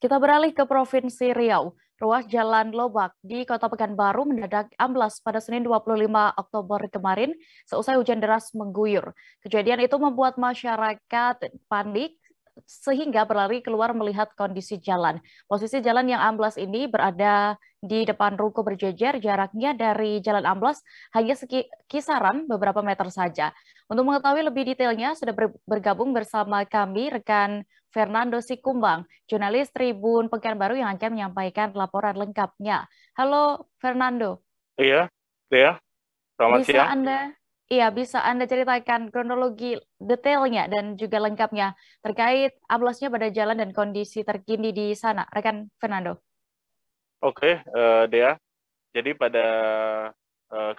Kita beralih ke Provinsi Riau. Ruas Jalan Lobak di Kota Pekanbaru mendadak amblas pada Senin 25 Oktober kemarin seusai hujan deras mengguyur. Kejadian itu membuat masyarakat panik sehingga berlari keluar melihat kondisi jalan. Posisi jalan yang amblas ini berada di depan ruko berjejer, jaraknya dari jalan amblas hanya kisaran beberapa meter saja. Untuk mengetahui lebih detailnya, sudah bergabung bersama kami rekan Fernando Sikumbang, jurnalis Tribun Pekanbaru yang akan menyampaikan laporan lengkapnya. Halo Fernando, Iya, Dea, selamat bisa siang. Anda bisa Anda ceritakan kronologi detailnya dan juga lengkapnya terkait amblasnya pada jalan dan kondisi terkini di sana, rekan Fernando. Oke, Dea. Jadi pada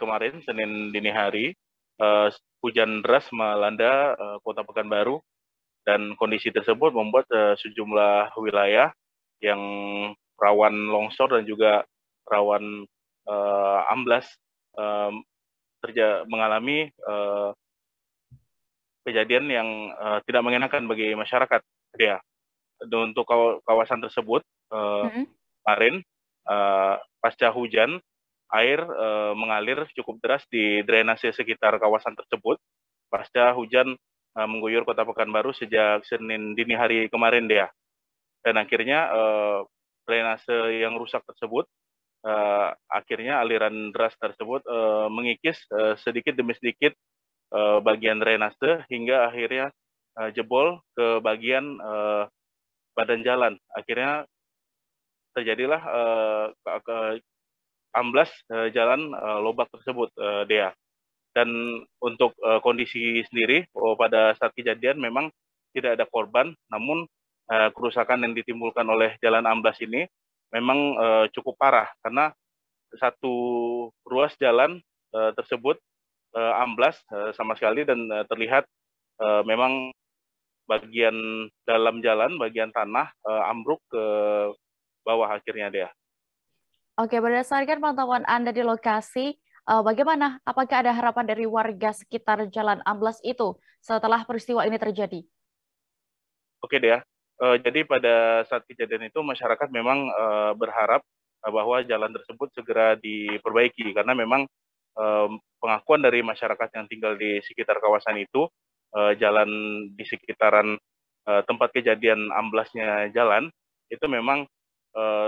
kemarin, Senin dini hari, eh, hujan deras melanda Kota Pekanbaru dan kondisi tersebut membuat sejumlah wilayah yang rawan longsor dan juga rawan amblas eh, mengalami kejadian yang tidak mengenakan bagi masyarakat, Dea. Dan untuk kawasan tersebut, eh, Mm-mm. kemarin pasca hujan air mengalir cukup deras di drainase sekitar kawasan tersebut pasca hujan mengguyur Kota Pekanbaru sejak Senin dini hari kemarin dia, dan akhirnya drainase yang rusak tersebut akhirnya aliran deras tersebut mengikis sedikit demi sedikit bagian drainase hingga akhirnya jebol ke bagian badan jalan. Akhirnya terjadilah amblas jalan Lobak tersebut, Dea. Dan untuk kondisi sendiri, pada saat kejadian memang tidak ada korban, namun kerusakan yang ditimbulkan oleh jalan amblas ini memang cukup parah karena satu ruas jalan tersebut amblas sama sekali, dan terlihat memang bagian dalam jalan, bagian tanah ambruk ke bawah akhirnya dia. Oke, berdasarkan pantauan Anda di lokasi, bagaimana? Apakah ada harapan dari warga sekitar jalan amblas itu setelah peristiwa ini terjadi? Oke deh ya. Jadi pada saat kejadian itu masyarakat memang berharap bahwa jalan tersebut segera diperbaiki karena memang eh, pengakuan dari masyarakat yang tinggal di sekitar kawasan itu, jalan di sekitaran tempat kejadian amblasnya jalan itu memang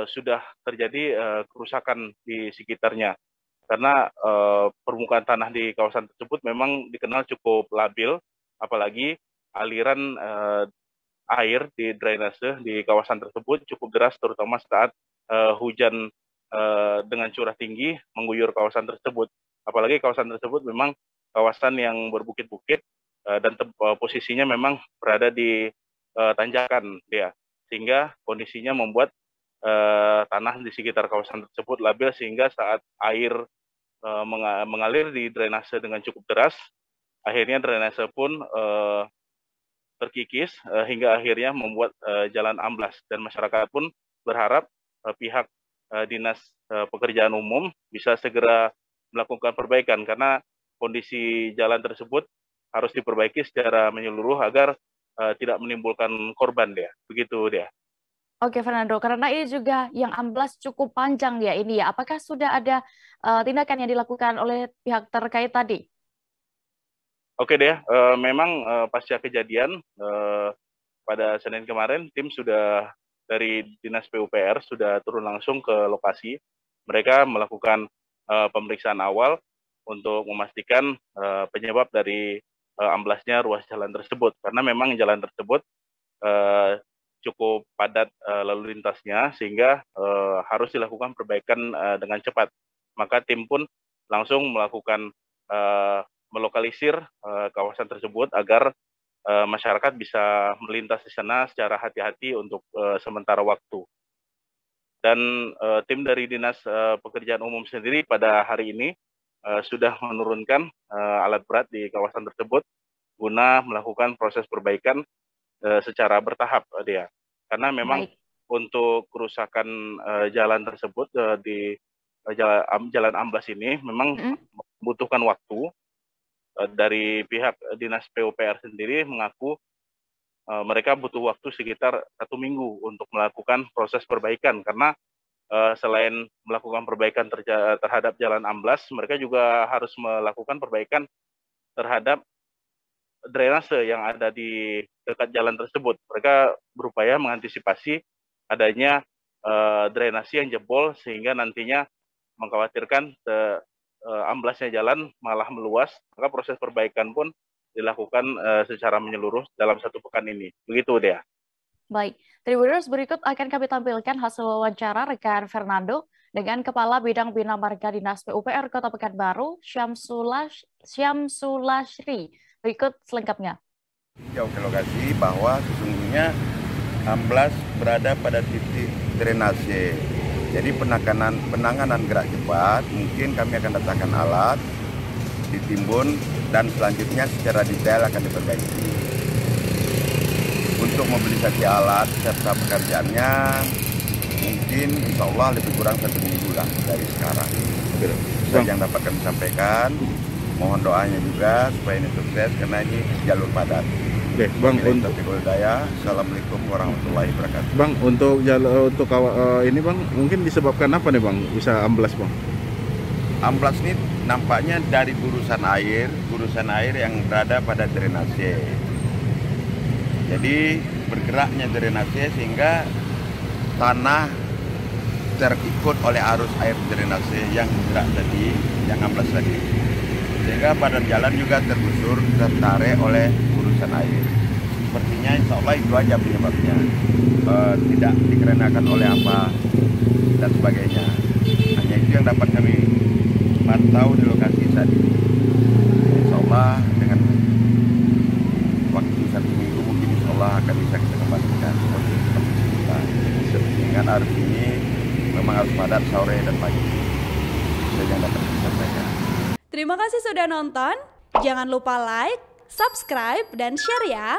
sudah terjadi kerusakan di sekitarnya karena permukaan tanah di kawasan tersebut memang dikenal cukup labil, apalagi aliran air di drainase di kawasan tersebut cukup deras, terutama saat hujan dengan curah tinggi mengguyur kawasan tersebut. Apalagi kawasan tersebut memang kawasan yang berbukit-bukit dan posisinya memang berada di tanjakan dia, sehingga kondisinya membuat tanah di sekitar kawasan tersebut labil, sehingga saat air mengalir di drainase dengan cukup deras, akhirnya drainase pun terkikis hingga akhirnya membuat jalan amblas, dan masyarakat pun berharap pihak dinas pekerjaan umum bisa segera melakukan perbaikan karena kondisi jalan tersebut harus diperbaiki secara menyeluruh agar tidak menimbulkan korban dia. Begitu dia. Oke, Fernando, karena ini juga yang amblas cukup panjang ya ini ya. Apakah sudah ada tindakan yang dilakukan oleh pihak terkait tadi? Oke deh, memang pasca kejadian pada Senin kemarin tim sudah dari Dinas PUPR sudah turun langsung ke lokasi. Mereka melakukan pemeriksaan awal untuk memastikan penyebab dari amblasnya ruas jalan tersebut, karena memang jalan tersebut eh, cukup padat lalu lintasnya, sehingga harus dilakukan perbaikan dengan cepat. Maka tim pun langsung melakukan eh, melokalisir kawasan tersebut agar masyarakat bisa melintas di sana secara hati-hati untuk sementara waktu. Dan tim dari Dinas Pekerjaan Umum sendiri pada hari ini sudah menurunkan alat berat di kawasan tersebut guna melakukan proses perbaikan secara bertahap, dia. Karena memang Baik. untuk kerusakan jalan tersebut di jalan amblas ini memang Mm-mm. membutuhkan waktu. Dari pihak Dinas PUPR sendiri mengaku mereka butuh waktu sekitar 1 minggu untuk melakukan proses perbaikan, karena selain melakukan perbaikan terhadap jalan amblas, mereka juga harus melakukan perbaikan terhadap drainase yang ada di dekat jalan tersebut. Mereka berupaya mengantisipasi adanya drainase yang jebol sehingga nantinya mengkhawatirkan amblasnya jalan malah meluas. Maka proses perbaikan pun dilakukan secara menyeluruh dalam 1 pekan ini. Begitu, Dea. Baik, Tribuners, berikut akan kami tampilkan hasil wawancara rekan Fernando dengan Kepala Bidang Bina Marga Dinas PUPR Kota Pekanbaru, Syamsulashri. Berikut selengkapnya. Jauh ke lokasi bahwa sesungguhnya amblas berada pada titik drainase. Jadi penanganan gerak cepat, mungkin kami akan datangkan alat, ditimbun, dan selanjutnya secara detail akan diperbaiki. Untuk mobilisasi alat serta pekerjaannya mungkin insya Allah lebih kurang 1 minggu lah dari sekarang. Itu yang dapat kami sampaikan. Mohon doanya juga supaya ini sukses karena ini jalur padat. Oke, Bang, Assalamualaikum warahmatullahi wabarakatuh. Bang, untuk ini Bang, mungkin disebabkan apa nih Bang bisa amblas Bang? Amblas ini nampaknya dari gurusan air yang berada pada drainase. Jadi bergeraknya drainase sehingga tanah terikut oleh arus air drainase yang bergerak tadi, yang amblas tadi. Sehingga badan jalan juga tergusur, tertarik oleh gurusan air. Sepertinya insya Allah itu aja penyebabnya. Tidak dikarenakan oleh apa dan sebagainya. Hanya itu yang dapat kami pantau di lokasi saat ini. Insya Allah dengan waktu 1 minggu mungkin insya Allah akan bisa kita kembalikan seperti kita. Dengan arus ini memang harus padat sore dan pagi. Itu yang dapat kita sampaikan. Terima kasih sudah nonton. Jangan lupa like, subscribe, dan share ya.